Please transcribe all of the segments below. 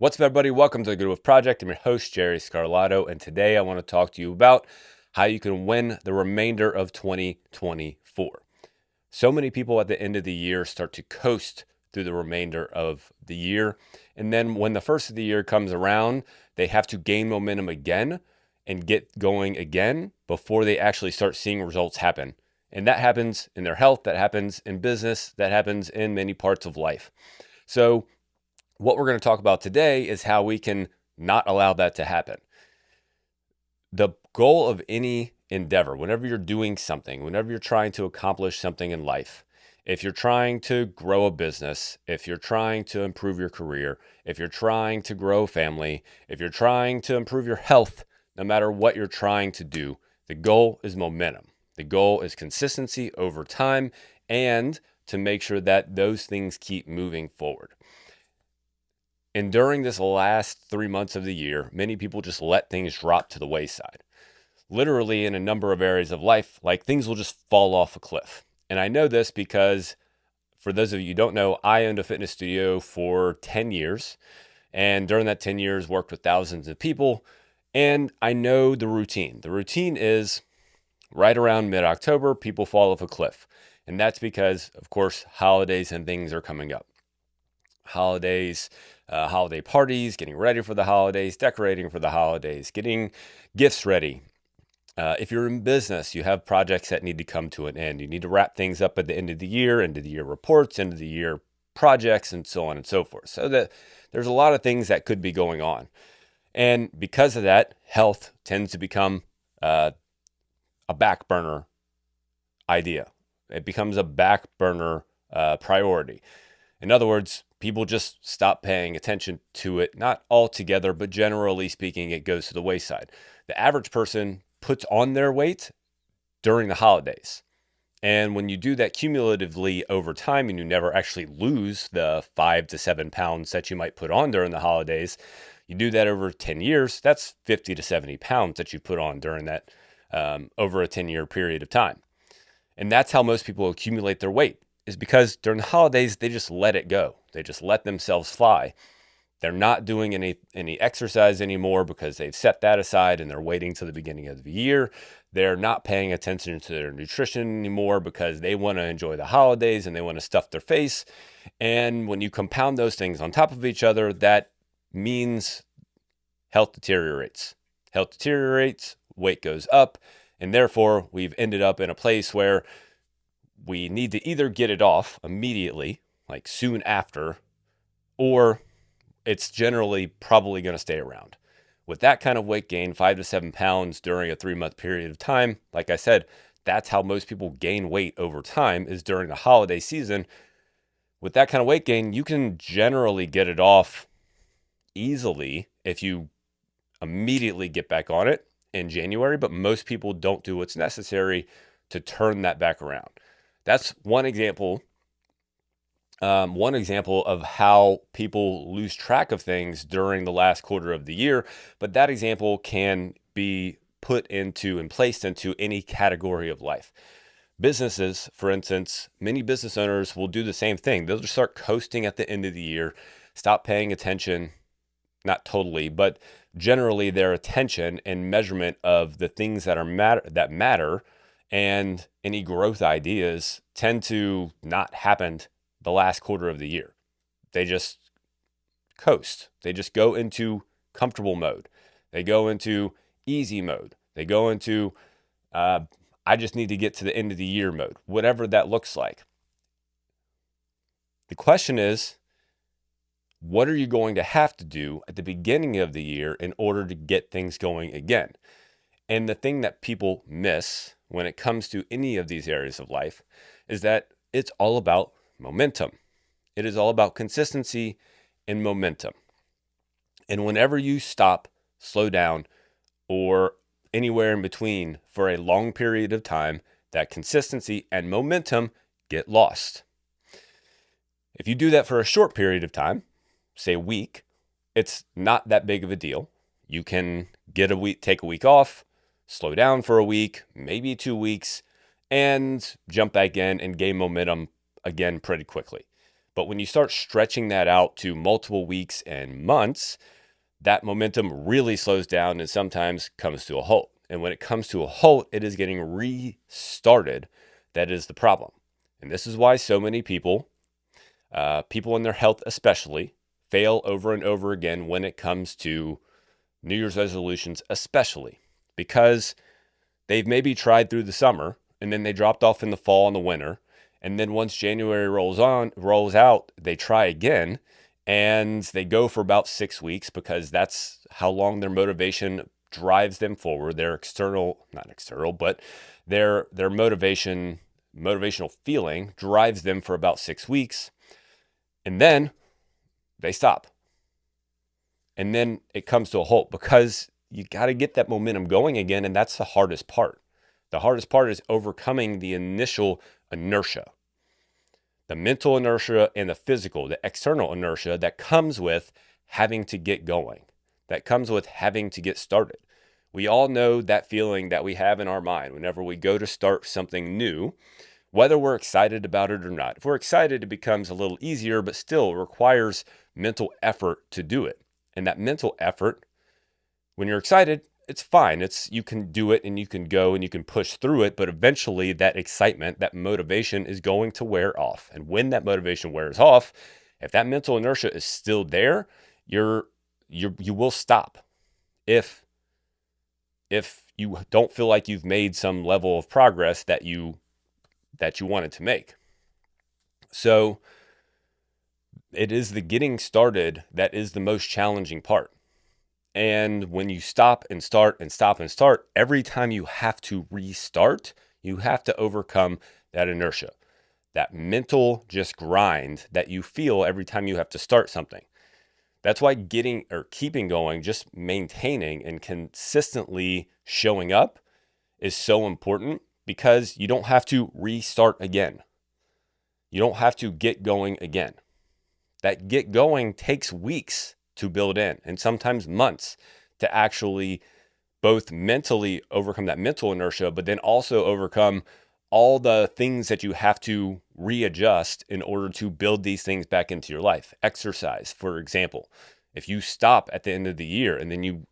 What's up, everybody? Welcome to the Good With Project. I'm your host, Jerry Scarlato, and today I want to talk to you about how you can win the remainder of 2024. So many people at the end of the year start to coast through the remainder of the year, and then when the first of the year comes around, they have to gain momentum again and get going again before they actually start seeing results happen. And that happens in their health, that happens in business, that happens in many parts of life. So what we're going to talk about today is how we can not allow that to happen. The goal of any endeavor, whenever you're doing something, whenever you're trying to accomplish something in life, if you're trying to grow a business, if you're trying to improve your career, if you're trying to grow a family, if you're trying to improve your health, no matter what you're trying to do, the goal is momentum. The goal is consistency over time and to make sure that those things keep moving forward. And during this last 3 months of the year, many people just let things drop to the wayside. Literally, in a number of areas of life, like things will just fall off a cliff. And I know this because, for those of you who don't know, I owned a fitness studio for 10 years. And during that 10 years, worked with thousands of people. And I know the routine. The routine is right around mid-October, people fall off a cliff. And that's because, of course, holidays and things are coming up. Holidays, holiday parties, getting ready for the holidays, decorating for the holidays, getting gifts ready. If you're in business, you have projects that need to come to an end. You need to wrap things up at the end of the year reports, end of the year projects, and so on and so forth. So that there's a lot of things that could be going on. And because of that, health tends to become a back burner idea. It becomes a back burner priority. In other words, people just stop paying attention to it, not altogether, but generally speaking, it goes to the wayside. The average person puts on their weight during the holidays. And when you do that cumulatively over time and you never actually lose the 5 to 7 pounds that you might put on during the holidays, you do that over 10 years, that's 50 to 70 pounds that you put on during that over a 10-year period of time. And that's how most people accumulate their weight, is because during the holidays, they just let it go. They just let themselves fly. They're not doing any exercise anymore because they've set that aside and they're waiting till the beginning of the year. They're not paying attention to their nutrition anymore because they want to enjoy the holidays and they want to stuff their face. And when you compound those things on top of each other, that means health deteriorates. Health deteriorates, weight goes up, and therefore we've ended up in a place where we need to either get it off immediately, like soon after, or it's generally probably going to stay around. With that kind of weight gain, 5 to 7 pounds during a 3-month period of time, like I said, that's how most people gain weight over time, is during the holiday season. With that kind of weight gain, you can generally get it off easily if you immediately get back on it in January, but most people don't do what's necessary to turn that back around. That's one example of how people lose track of things during the last quarter of the year. But that example can be put into and placed into any category of life. Businesses, for instance, many business owners will do the same thing. They'll just start coasting at the end of the year, stop paying attention, not totally, but generally their attention and measurement of the things that matter and any growth ideas tend to not happen the last quarter of the year. They just coast. They just go into comfortable mode. They go into easy mode. They go into, I just need to get to the end of the year mode, whatever that looks like. The question is, what are you going to have to do at the beginning of the year in order to get things going again? And the thing that people miss when it comes to any of these areas of life is that it's all about momentum. It is all about consistency and momentum. And whenever you stop, slow down, or anywhere in between for a long period of time, that consistency and momentum get lost. If you do that for a short period of time, say a week, it's not that big of a deal. You can take a week off, slow down for a week, maybe 2 weeks, and jump back in and gain momentum again pretty quickly. But when you start stretching that out to multiple weeks and months, that momentum really slows down and sometimes comes to a halt. And when it comes to a halt, it is getting restarted. That is the problem. And this is why so many people, people in their health especially, fail over and over again when it comes to New Year's resolutions, especially because they've maybe tried through the summer and then they dropped off in the fall and the winter. And then once January rolls out, they try again and they go for about 6 weeks because that's how long their motivation drives them forward. Their not external, but their motivational feeling drives them for about 6 weeks. And then they stop. And then it comes to a halt because you got to get that momentum going again. And that's the hardest part. The hardest part is overcoming the initial inertia, the mental inertia and the physical, the external inertia that comes with having to get going, that comes with having to get started. We all know that feeling that we have in our mind whenever we go to start something new, whether we're excited about it or not. If we're excited, it becomes a little easier, but still requires mental effort to do it. And that mental effort, when you're excited, it's fine. You can do it and you can go and you can push through it, but eventually that excitement, that motivation is going to wear off. And when that motivation wears off, if that mental inertia is still there, you will stop. If you don't feel like you've made some level of progress that you wanted to make. So it is the getting started that is the most challenging part. And when you stop and start and stop and start, every time you have to restart, you have to overcome that inertia, that mental just grind that you feel every time you have to start something. That's why keeping going, just maintaining and consistently showing up is so important, because you don't have to restart again. You don't have to get going again. That get going takes weeks to build in, and sometimes months, to actually both mentally overcome that mental inertia, but then also overcome all the things that you have to readjust in order to build these things back into your life. Exercise, for example. If you stop at the end of the year and then you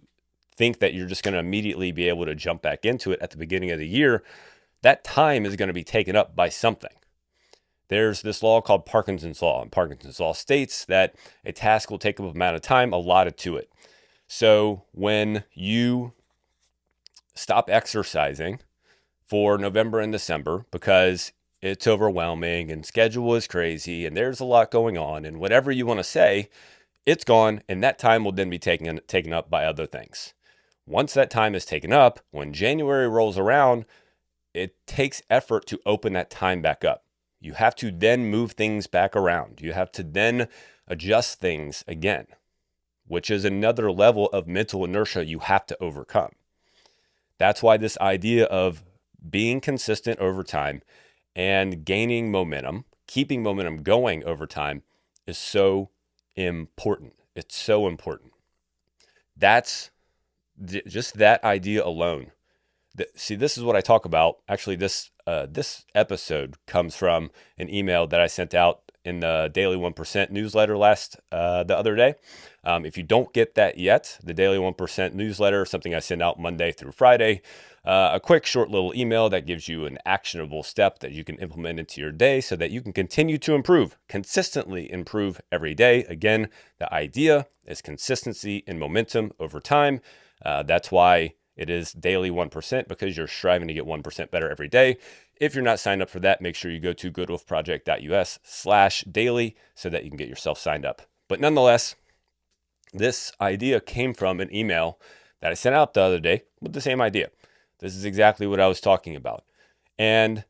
think that you're just going to immediately be able to jump back into it at the beginning of the year, that time is going to be taken up by something. There's this law called Parkinson's Law, and Parkinson's Law states that a task will take up an amount of time allotted to it. So when you stop exercising for November and December because it's overwhelming and schedule is crazy and there's a lot going on and whatever you want to say, it's gone, and that time will then be taken up by other things. Once that time is taken up, when January rolls around, it takes effort to open that time back up. You have to then move things back around. You have to then adjust things again, which is another level of mental inertia you have to overcome. That's why this idea of being consistent over time and gaining momentum, keeping momentum going over time, is so important. It's so important. That's just that idea alone. See, this is what I talk about. Actually, this episode comes from an email that I sent out in the Daily 1% newsletter the other day. If you don't get that yet, the Daily 1% newsletter, something I send out Monday through Friday, a quick, short little email that gives you an actionable step that you can implement into your day so that you can continue to consistently improve every day. Again, the idea is consistency and momentum over time. That's why it is Daily 1%, because you're striving to get 1% better every day. If you're not signed up for that, make sure you go to goodwolfproject.us/daily so that you can get yourself signed up. But nonetheless, this idea came from an email that I sent out the other day with the same idea. This is exactly what I was talking about. And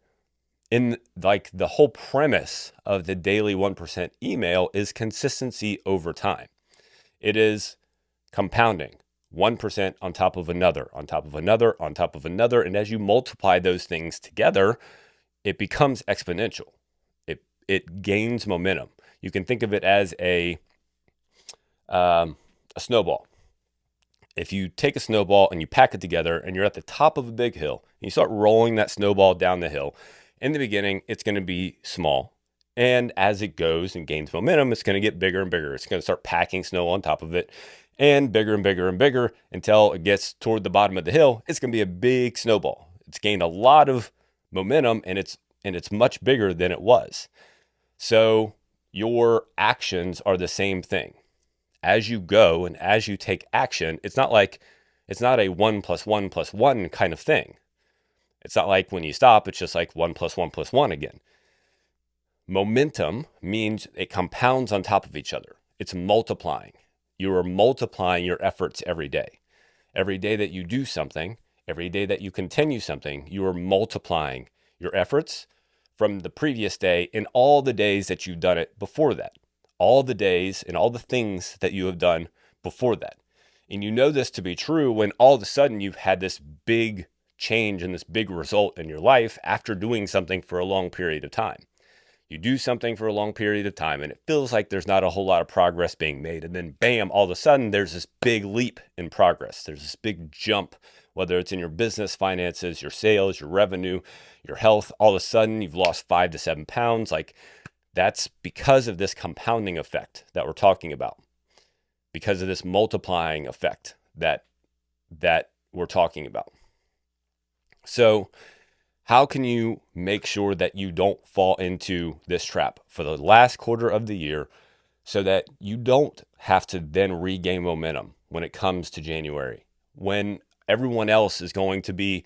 in the whole premise of the Daily 1% email is consistency over time. It is compounding. 1% on top of another, on top of another, on top of another. And as you multiply those things together, it becomes exponential. It gains momentum. You can think of it as a snowball. If you take a snowball and you pack it together and you're at the top of a big hill and you start rolling that snowball down the hill, in the beginning, it's going to be small. And as it goes and gains momentum, it's going to get bigger and bigger. It's going to start packing snow on top of it and bigger and bigger and bigger until it gets toward the bottom of the hill. It's going to be a big snowball. It's gained a lot of momentum and it's much bigger than it was. So your actions are the same thing. As you go and as you take action, it's not a 1 + 1 + 1 kind of thing. It's not like when you stop, it's just like 1 + 1 + 1 again. Momentum means it compounds on top of each other. It's multiplying. You are multiplying your efforts every day. Every day that you do something, every day that you continue something, you are multiplying your efforts from the previous day and all the days that you've done it before that. All the days and all the things that you have done before that. And you know this to be true when all of a sudden you've had this big change and this big result in your life after doing something for a long period of time. You do something for a long period of time and it feels like there's not a whole lot of progress being made. And then bam, all of a sudden there's this big leap in progress. There's this big jump, whether it's in your business, finances, your sales, your revenue, your health. All of a sudden you've lost 5 to 7 pounds. Like that's because of this compounding effect that we're talking about, because of this multiplying effect that we're talking about. So how can you make sure that you don't fall into this trap for the last quarter of the year so that you don't have to then regain momentum when it comes to January, when everyone else is going to be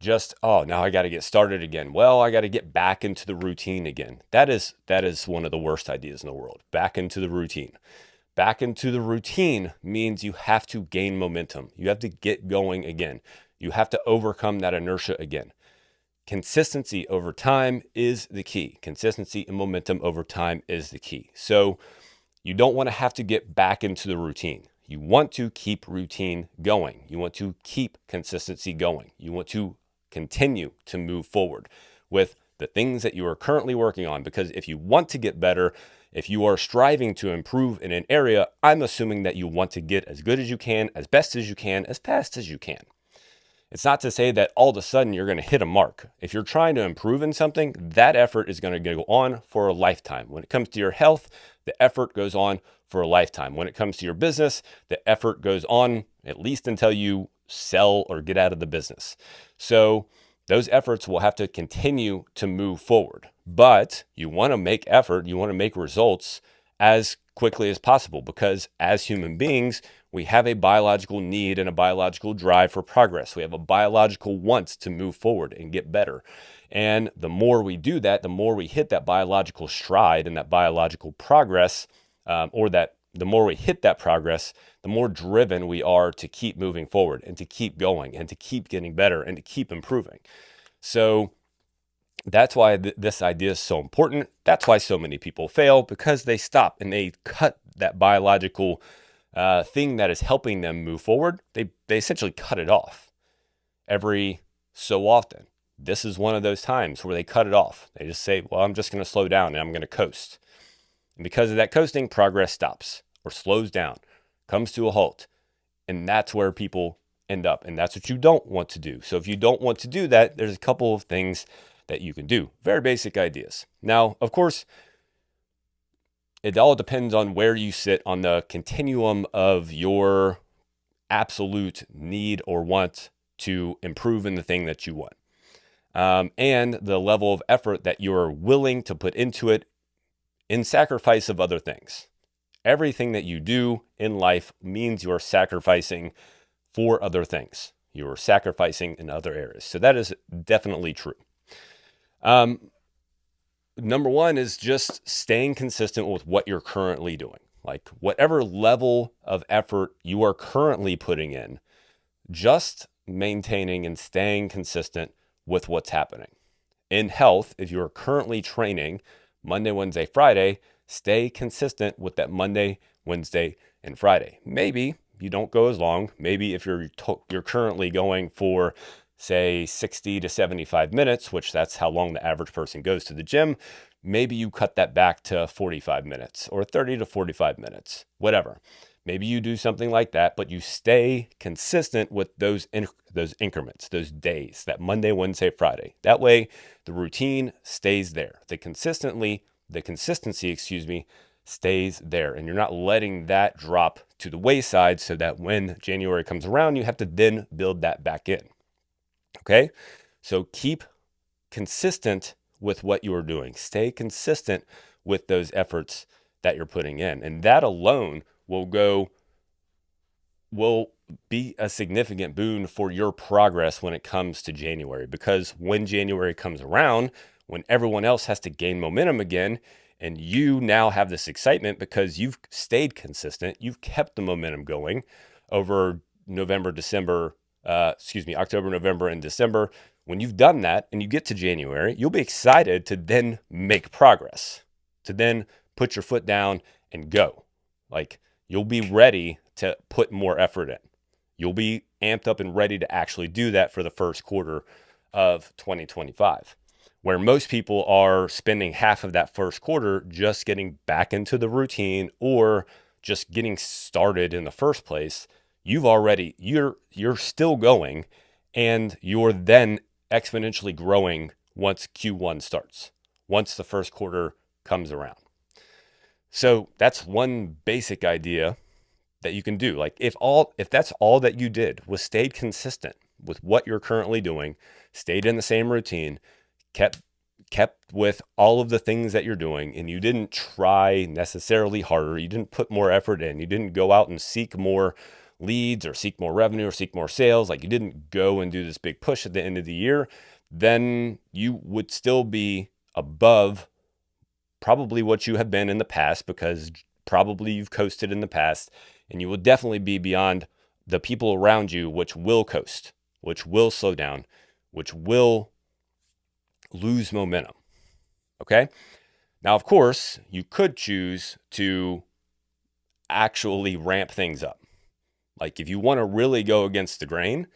just, oh, now I got to get started again. Well, I got to get back into the routine again. That is one of the worst ideas in the world. Back into the routine. Back into the routine means you have to gain momentum. You have to get going again. You have to overcome that inertia again. Consistency over time is the key. Consistency and momentum over time is the key. So you don't want to have to get back into the routine. You want to keep routine going. You want to keep consistency going. You want to continue to move forward with the things that you are currently working on. Because if you want to get better, if you are striving to improve in an area, I'm assuming that you want to get as good as you can, as best as you can, as fast as you can. It's not to say that all of a sudden you're going to hit a mark. If you're trying to improve in something, that effort is going to go on for a lifetime. When it comes to your health, the effort goes on for a lifetime. When it comes to your business, the effort goes on at least until you sell or get out of the business. So those efforts will have to continue to move forward. But you want to make effort, you want to make results as quickly as possible, because as human beings, we have a biological need and a biological drive for progress. We have a biological want to move forward and get better. And the more we do that, the more we hit that biological stride and that biological progress, the more we hit that progress, the more driven we are to keep moving forward and to keep going and to keep getting better and to keep improving. So that's why this idea is so important. That's why so many people fail, because they stop and they cut that biological thing that is helping them move forward. They essentially cut it off every so often. This is one of those times where they cut it off. They just say, well, I'm just going to slow down and I'm going to coast. And because of that coasting, progress stops or slows down, comes to a halt. And that's where people end up. And that's what you don't want to do. So if you don't want to do that, there's a couple of things that you can do. Very basic ideas. Now, of course, it all depends on where you sit on the continuum of your absolute need or want to improve in the thing that you want. And the level of effort that you're willing to put into it in sacrifice of other things. Everything that you do in life means you are sacrificing for other things. You are sacrificing in other areas. So that is definitely true. Number one is just staying consistent with what you're currently doing. Like whatever level of effort you are currently putting in, just maintaining and staying consistent with what's happening. In health, if you're currently training Monday, Wednesday, Friday, stay consistent with that Monday, Wednesday, and Friday. Maybe you don't go as long. Maybe if you're currently going for, say, 60 to 75 minutes, which that's how long the average person goes to the gym, maybe you cut that back to 45 minutes or 30 to 45 minutes, whatever. Maybe you do something like that, but you stay consistent with those increments, those days, that Monday, Wednesday, Friday. That way, the routine stays there. The consistently the consistency, stays there. And you're not letting that drop to the wayside so that when January comes around, you have to then build that back in. Okay? So keep consistent with what you are doing. Stay consistent with those efforts that you're putting in. And that alone will be a significant boon for your progress when it comes to January. Because when January comes around, when everyone else has to gain momentum again, and you now have this excitement because you've stayed consistent, you've kept the momentum going over October, November, and December. When you've done that and you get to January, you'll be excited to then make progress, to then put your foot down and go. Like, you'll be ready to put more effort in. You'll be amped up and ready to actually do that for the first quarter of 2025. Where most people are spending half of that first quarter just getting back into the routine or just getting started in the first place, you're still going, and you're then exponentially growing once Q1 starts, once the first quarter comes around. So that's one basic idea that you can do. Like, if that's all that you did was stayed consistent with what you're currently doing, stayed in the same routine, kept with all of the things that you're doing, and you didn't try necessarily harder, you didn't put more effort in, you didn't go out and seek more leads or seek more revenue or seek more sales, like you didn't go and do this big push at the end of the year, then you would still be above probably what you have been in the past, because probably you've coasted in the past, and you will definitely be beyond the people around you, which will coast, which will slow down, which will lose momentum. Okay? Now, of course, you could choose to actually ramp things up. Like, if you want to really go against the grain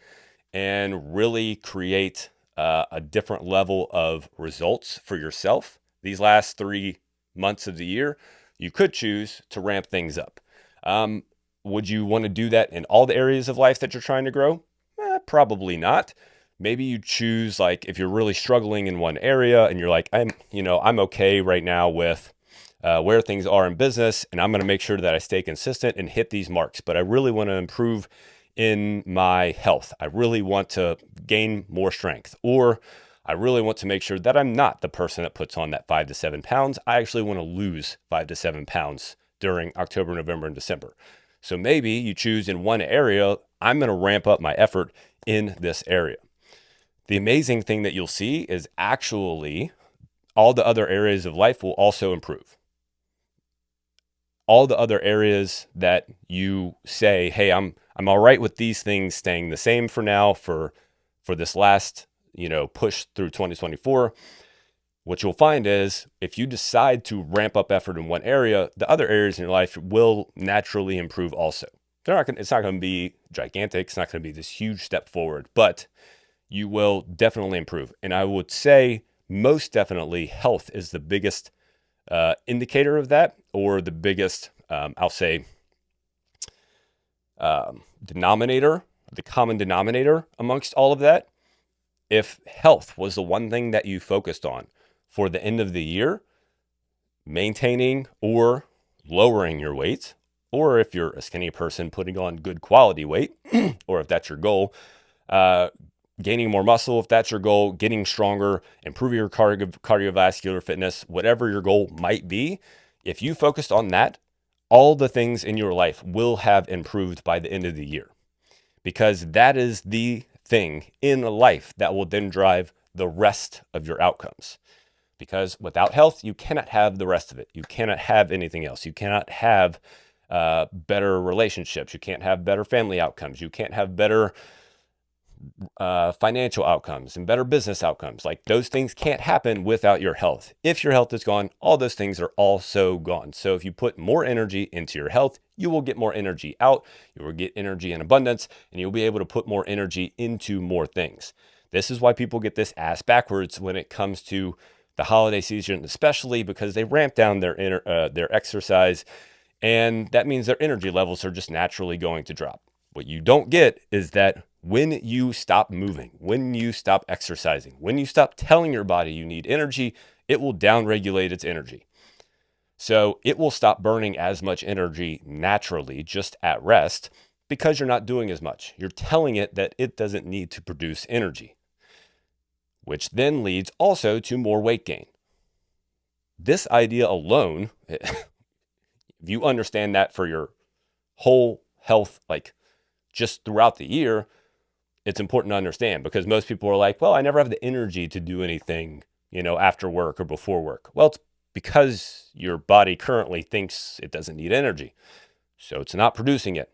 and really create a different level of results for yourself these last 3 months of the year, you could choose to ramp things up. Would you want to do that in all the areas of life that you're trying to grow? Probably not. Maybe you choose, like, if you're really struggling in one area and you're like, I'm okay right now with where things are in business, and I'm going to make sure that I stay consistent and hit these marks, but I really want to improve in my health. I really want to gain more strength, or I really want to make sure that I'm not the person that puts on that 5 to 7 pounds. I actually want to lose 5 to 7 pounds during October, November, and December. So maybe you choose in one area, I'm going to ramp up my effort in this area. The amazing thing that you'll see is actually all the other areas of life will also improve. All the other areas that you say, hey, I'm all right with these things staying the same for now for this last, push through 2024. What you'll find is if you decide to ramp up effort in one area, the other areas in your life will naturally improve also. It's not going to be gigantic. It's not going to be this huge step forward, but you will definitely improve. And I would say most definitely health is the biggest indicator of that, or the biggest, denominator, the common denominator amongst all of that. If health was the one thing that you focused on for the end of the year, maintaining or lowering your weight, or if you're a skinny person, putting on good quality weight, or if that's your goal, gaining more muscle, if that's your goal, getting stronger, improving your cardiovascular fitness, whatever your goal might be, if you focused on that, all the things in your life will have improved by the end of the year, because that is the thing in life that will then drive the rest of your outcomes. Because without health, you cannot have the rest of it. You cannot have anything else. You cannot have better relationships. You can't have better family outcomes. You can't have better financial outcomes and better business outcomes. Like, those things can't happen without your health. If your health is gone, all those things are also gone. So if you put more energy into your health, you will get more energy out. You will get energy in abundance, and you'll be able to put more energy into more things. This is why people get this ass backwards when it comes to the holiday season, especially because they ramp down their exercise, and that means their energy levels are just naturally going to drop. What you don't get is that when you stop moving, when you stop exercising, when you stop telling your body you need energy, it will downregulate its energy. So it will stop burning as much energy naturally just at rest because you're not doing as much. You're telling it that it doesn't need to produce energy, which then leads also to more weight gain. This idea alone, if you understand that for your whole health, like just throughout the year, it's important to understand, because most people are like, well, I never have the energy to do anything, after work or before work. Well, it's because your body currently thinks it doesn't need energy, so it's not producing it.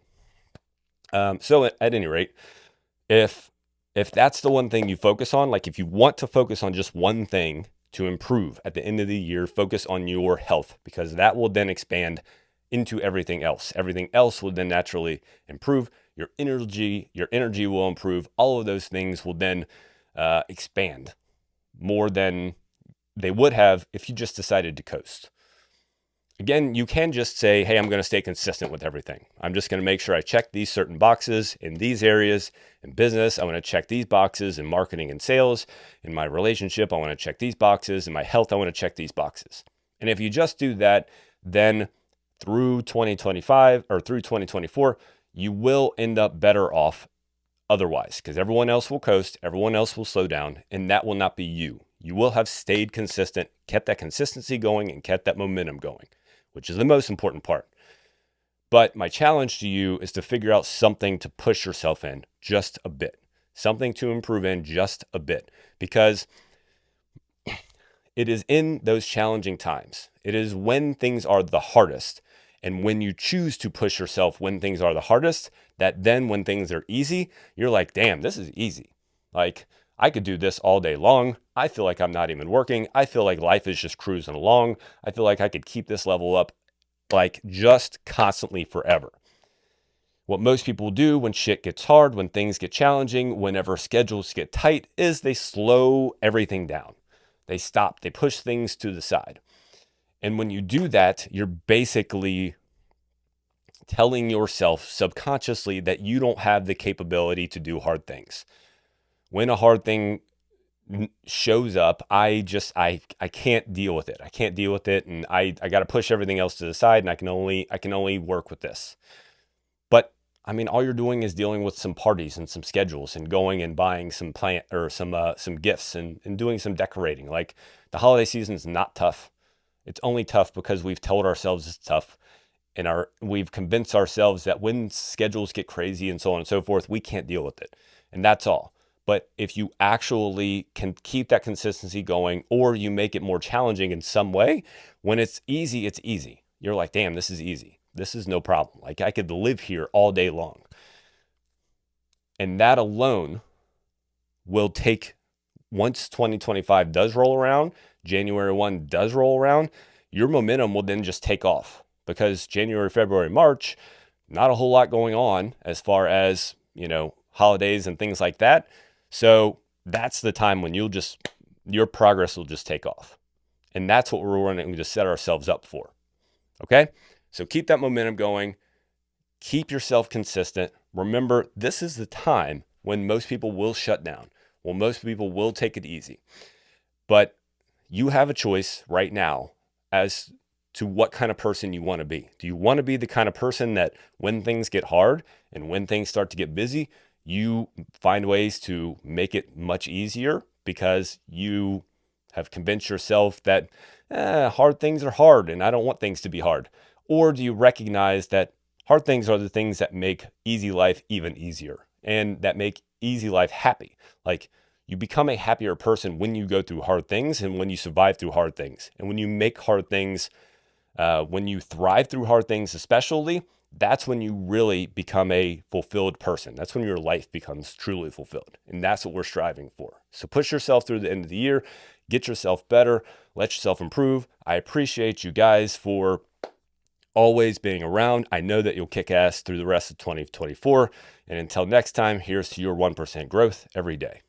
So at any rate, if that's the one thing you focus on, like if you want to focus on just one thing to improve at the end of the year, focus on your health, because that will then expand into everything else. Everything else will then naturally improve. Your energy will improve. All of those things will then expand more than they would have if you just decided to coast. Again, you can just say, hey, I'm going to stay consistent with everything. I'm just going to make sure I check these certain boxes in these areas. In business, I want to check these boxes. In marketing and sales, in my relationship, I want to check these boxes. In my health, I want to check these boxes. And if you just do that, then through 2025 or through 2024, you will end up better off otherwise, because everyone else will coast, everyone else will slow down, and that will not be you. You will have stayed consistent, kept that consistency going, and kept that momentum going, which is the most important part. But my challenge to you is to figure out something to push yourself in just a bit, something to improve in just a bit, because it is in those challenging times. It is when things are the hardest. And when you choose to push yourself when things are the hardest, that then when things are easy, you're like, damn, this is easy. Like, I could do this all day long. I feel like I'm not even working. I feel like life is just cruising along. I feel like I could keep this level up like just constantly forever. What most people do when shit gets hard, when things get challenging, whenever schedules get tight, is they slow everything down. They stop, they push things to the side. And when you do that, you're basically telling yourself subconsciously that you don't have the capability to do hard things. When a hard thing shows up, I can't deal with it. I can't deal with it, and I got to push everything else to the side, and I can only work with this. But I mean, all you're doing is dealing with some parties and some schedules and going and buying some plant or some gifts and doing some decorating. Like, the holiday season is not tough. It's only tough because we've told ourselves it's tough, and we've convinced ourselves that when schedules get crazy and so on and so forth, we can't deal with it. And that's all. But if you actually can keep that consistency going, or you make it more challenging in some way, when it's easy, it's easy. You're like, damn, this is easy. This is no problem. Like, I could live here all day long. And that alone will take, once 2025 does roll around, January 1 does roll around, your momentum will then just take off, because January, February, March, not a whole lot going on as far as, holidays and things like that. So that's the time when your progress will just take off. And that's what we're wanting to set ourselves up for. Okay? So keep that momentum going. Keep yourself consistent. Remember, this is the time when most people will shut down. Well, most people will take it easy. But you have a choice right now as to what kind of person you want to be. Do you want to be the kind of person that when things get hard and when things start to get busy, you find ways to make it much easier because you have convinced yourself that hard things are hard and I don't want things to be hard? Or do you recognize that hard things are the things that make easy life even easier and that make easy life happy? Like, you become a happier person when you go through hard things and when you survive through hard things. And when you make hard things, when you thrive through hard things especially, that's when you really become a fulfilled person. That's when your life becomes truly fulfilled. And that's what we're striving for. So push yourself through the end of the year, get yourself better, let yourself improve. I appreciate you guys for always being around. I know that you'll kick ass through the rest of 2024. And until next time, here's to your 1% growth every day.